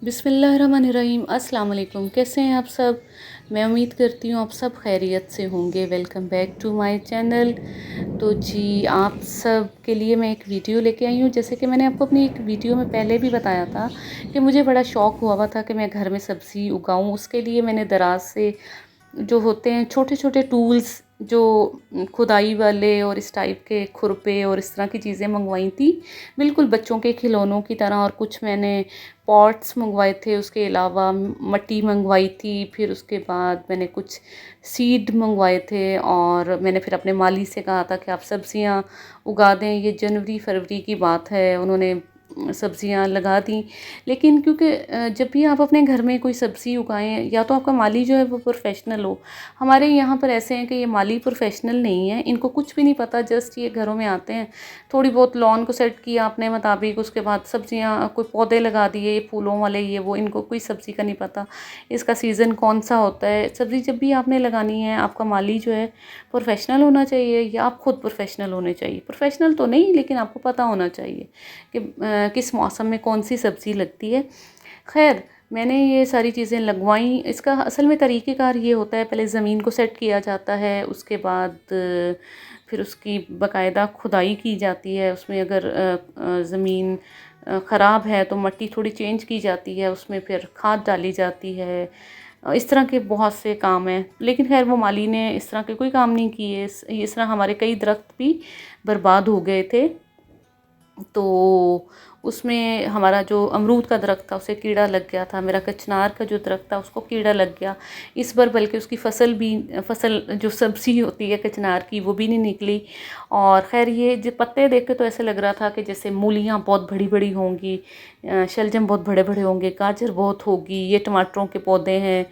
बिस्मिल्लाहिर्रहमानिर्रहीम। अस्सलाम वालेकुम। कैसे हैं आप सब? मैं उम्मीद करती हूँ आप सब खैरियत से होंगे। Welcome back to my channel. तो जी, आप सब के लिए मैं एक वीडियो लेके आई हूँ। जैसे कि मैंने आपको अपनी एक वीडियो में पहले भी बताया था कि मुझे बड़ा शौक़ हुआ था कि मैं घर में सब्ज़ी उगाऊँ। उसके लिए मैंने दराज़ से जो होते हैं छोटे छोटे टूल्स, जो खुदाई वाले और इस टाइप के खुरपे और इस तरह की चीज़ें मंगवाई थी, बिल्कुल बच्चों के खिलौनों की तरह। और कुछ मैंने पॉट्स मंगवाए थे, उसके अलावा मट्टी मंगवाई थी। फिर उसके बाद मैंने कुछ सीड मंगवाए थे और मैंने फिर अपने माली से कहा था कि आप सब्ज़ियां उगा दें। ये जनवरी फरवरी की बात है, उन्होंने सब्ज़ियां लगा दी। लेकिन क्योंकि जब भी आप अपने घर में कोई सब्ज़ी उगाएं, या तो आपका माली जो है वो प्रोफेशनल हो। हमारे यहाँ पर ऐसे हैं कि ये माली प्रोफेशनल नहीं है, इनको कुछ भी नहीं पता। जस्ट ये घरों में आते हैं, थोड़ी बहुत लॉन को सेट किया अपने मुताबिक, उसके बाद सब्ज़ियाँ कोई पौधे लगा दिए फूलों वाले, ये वो। इनको कोई सब्ज़ी का नहीं पता इसका सीज़न कौन सा होता है। सब्ज़ी जब भी आपने लगानी है, आपका माली जो है प्रोफेशनल होना चाहिए, या आप खुद प्रोफेशनल होने चाहिए। प्रोफेशनल तो नहीं, लेकिन आपको पता होना चाहिए कि किस मौसम में कौन सी सब्ज़ी लगती है। खैर, मैंने ये सारी चीज़ें लगवाई। इसका असल में तरीक़ेकार ये होता है, पहले ज़मीन को सेट किया जाता है, उसके बाद फिर उसकी बाकायदा खुदाई की जाती है। उसमें अगर ज़मीन ख़राब है तो मिट्टी थोड़ी चेंज की जाती है, उसमें फिर खाद डाली जाती है। इस तरह के बहुत से काम हैं, लेकिन खैर वो माली ने इस तरह के कोई काम नहीं किए। इस तरह हमारे कई दरख्त भी बर्बाद हो गए थे। तो उसमें हमारा जो अमरूद का दरख्त था उसे कीड़ा लग गया था, मेरा कचनार का जो दरख्त था उसको कीड़ा लग गया इस बार। बल्कि उसकी फसल जो सब्ज़ी होती है कचनार की, वो भी नहीं निकली। और ख़ैर, ये जो पत्ते देख के तो ऐसे लग रहा था कि जैसे मूलियाँ बहुत बड़ी बड़ी होंगी, शलजम बहुत बड़े बड़े होंगे, गाजर बहुत होगी, ये टमाटरों के पौधे हैं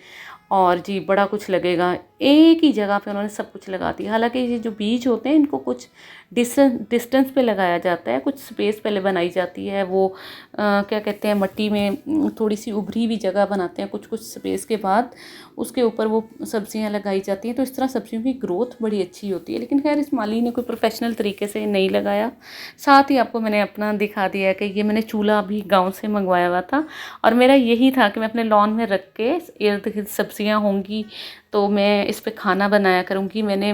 और जी बड़ा कुछ लगेगा। एक ही जगह पे उन्होंने सब कुछ लगा दिया। हालांकि ये जो बीज होते हैं, इनको कुछ डिस्टेंस पे लगाया जाता है, कुछ स्पेस पहले बनाई जाती है। वो क्या कहते हैं, मिट्टी में थोड़ी सी उभरी हुई जगह बनाते हैं, कुछ कुछ स्पेस के बाद उसके ऊपर वो सब्जियां लगाई जाती हैं। तो इस तरह सब्जियों की ग्रोथ बड़ी अच्छी होती है। लेकिन खैर, इस माली ने कोई प्रोफेशनल तरीके से नहीं लगाया। साथ ही आपको मैंने अपना दिखा दिया कि ये मैंने चूल्हा भी गाँव से मंगवाया हुआ था, और मेरा यही था कि मैं अपने लॉन में रख के, इर्द गिर्द सब्जियाँ होंगी तो मैं इस पे खाना बनाया करूँगी। मैंने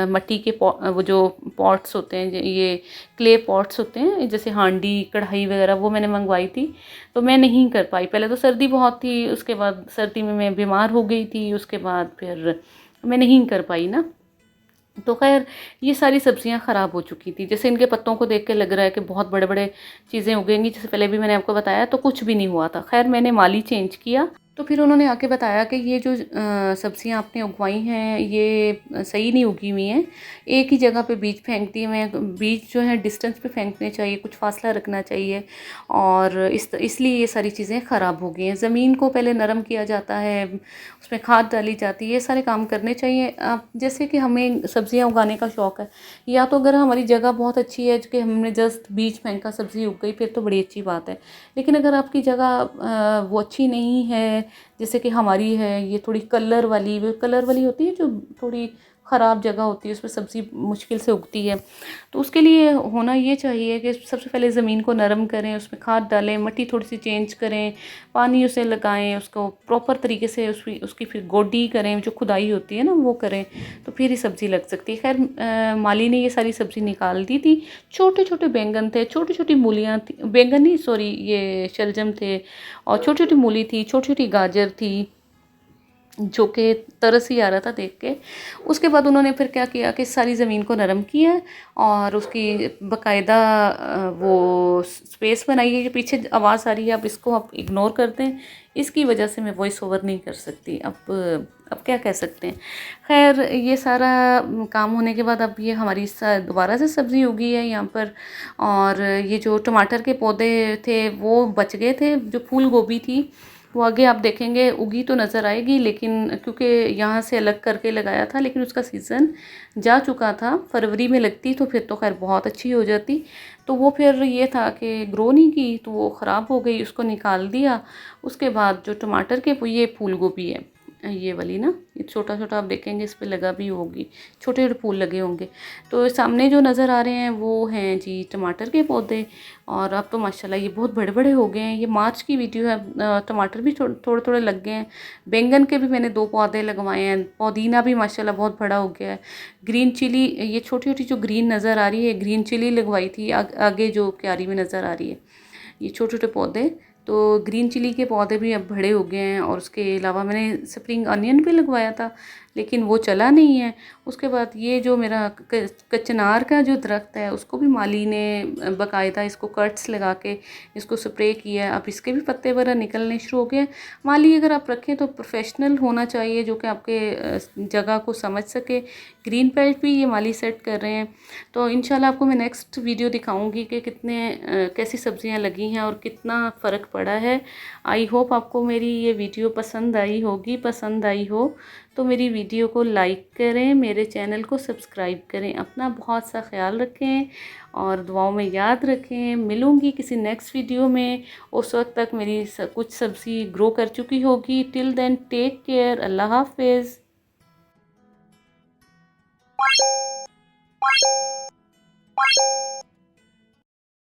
मिट्टी के वो जो पॉट्स होते हैं, ये क्ले पॉट्स होते हैं, जैसे हांडी कढ़ाई वगैरह, वो मैंने मंगवाई थी। तो मैं नहीं कर पाई। पहले तो सर्दी बहुत थी, उसके बाद सर्दी में मैं बीमार हो गई थी, उसके बाद फिर मैं नहीं कर पाई ना। तो खैर, ये सारी सब्जियां ख़राब हो चुकी थी। जैसे इनके पत्तों को देख के लग रहा है कि बहुत बड़े बड़े चीज़ें उगेंगी, जैसे पहले भी मैंने आपको बताया, तो कुछ भी नहीं हुआ था। खैर, मैंने माली चेंज किया तो फिर उन्होंने आके बताया कि ये जो सब्जियां आपने उगवाई हैं, ये सही नहीं उगी हुई हैं। एक ही जगह पे बीज फेंक दिए। मैं बीज जो है डिस्टेंस पे फेंकने चाहिए, कुछ फासला रखना चाहिए, और इसलिए ये सारी चीज़ें ख़राब हो गई हैं। ज़मीन को पहले नरम किया जाता है, उसमें खाद डाली जाती है, ये सारे काम करने चाहिए। आप जैसे कि हमें सब्जियां उगाने का शौक़ है, या तो अगर हमारी जगह बहुत अच्छी है कि हमने जस्ट बीज फेंका, सब्ज़ी उग गई, फिर तो बड़ी अच्छी बात है। लेकिन अगर आपकी जगह वो अच्छी नहीं है, जैसे कि हमारी है, ये थोड़ी कलर वाली होती है, जो थोड़ी ख़राब जगह होती है, उसमें सब्ज़ी मुश्किल से उगती है। तो उसके लिए होना ये चाहिए कि सबसे पहले ज़मीन को नरम करें, उसमें खाद डालें, मिट्टी थोड़ी सी चेंज करें, पानी उसे लगाएं, उसको प्रॉपर तरीके से उसकी फिर गोडी करें, जो खुदाई होती है ना, वो करें, तो फिर ही सब्ज़ी लग सकती है। खैर, माली ने ये सारी सब्ज़ी निकाल दी थी। छोटे छोटे बैंगन थे, छोटी छोटी मूलियाँ थी, बैंगन नहीं सॉरी, ये शलजम थे, और छोटी छोटी मूली थी, छोटी छोटी गाजर थी, जो कि तरस ही आ रहा था देख के। उसके बाद उन्होंने फिर क्या किया कि सारी ज़मीन को नरम किया, और उसकी बाकायदा वो स्पेस बनाई है। जो पीछे आवाज़ आ रही है, आप इसको आप इग्नोर कर दें, इसकी वजह से मैं वॉइस ओवर नहीं कर सकती। अब क्या कह सकते हैं। खैर, ये सारा काम होने के बाद अब ये हमारी दोबारा से सब्ज़ी उगी है यहाँ पर। और ये जो टमाटर के पौधे थे वो बच गए थे। जो फूल गोभी थी वो आगे आप देखेंगे उगी तो नज़र आएगी, लेकिन क्योंकि यहाँ से अलग करके लगाया था, लेकिन उसका सीज़न जा चुका था। फरवरी में लगती तो फिर तो खैर बहुत अच्छी हो जाती। तो वो फिर ये था कि ग्रो नहीं की, तो वो ख़राब हो गई, उसको निकाल दिया। उसके बाद जो टमाटर के ये फूल गोभी है, ये वाली ना, ये छोटा छोटा आप देखेंगे इस पे लगा भी होगी, छोटे छोटे फूल लगे होंगे। तो सामने जो नज़र आ रहे हैं वो हैं जी टमाटर के पौधे। और अब तो माशाल्लाह ये बहुत बड़े बड़े हो गए हैं। ये मार्च की वीडियो है, टमाटर भी थोड़े थोड़े लग गए हैं। बैंगन के भी मैंने 2 पौधे लगवाए हैं। पुदीना भी माशाल्लाह बहुत बड़ा हो गया है। ग्रीन चिली, ये छोटी छोटी जो ग्रीन नज़र आ रही है, ग्रीन चिली लगवाई थी आगे जो क्यारी में नज़र आ रही है, ये छोटे छोटे पौधे। तो ग्रीन चिली के पौधे भी अब बड़े हो गए हैं। और उसके अलावा मैंने स्प्रिंग अनियन भी लगवाया था, लेकिन वो चला नहीं है। उसके बाद ये जो मेरा कचनार का जो दरख्त है, उसको भी माली ने बाकायदा इसको कट्स लगा के इसको स्प्रे किया है। अब इसके भी पत्ते वगैरह निकलने शुरू हो गए। माली अगर आप रखें तो प्रोफेशनल होना चाहिए, जो कि आपके जगह को समझ सके। ग्रीन बेल्ट भी ये माली सेट कर रहे हैं। तो इंशाल्लाह आपको मैं नेक्स्ट वीडियो दिखाऊंगी कि कितने कैसी सब्जियां लगी हैं और कितना फ़र्क पड़ा है। आई होप आपको मेरी ये वीडियो पसंद आई होगी। पसंद आई हो तो मेरी वीडियो को लाइक करें, मेरे चैनल को सब्सक्राइब करें। अपना बहुत सा ख्याल रखें और दुआओं में याद रखें। मिलूँगी किसी नेक्स्ट वीडियो में। उस वक्त तक मेरी कुछ सब्ज़ी ग्रो कर चुकी होगी। Till then take care. अल्लाह हाफिज़।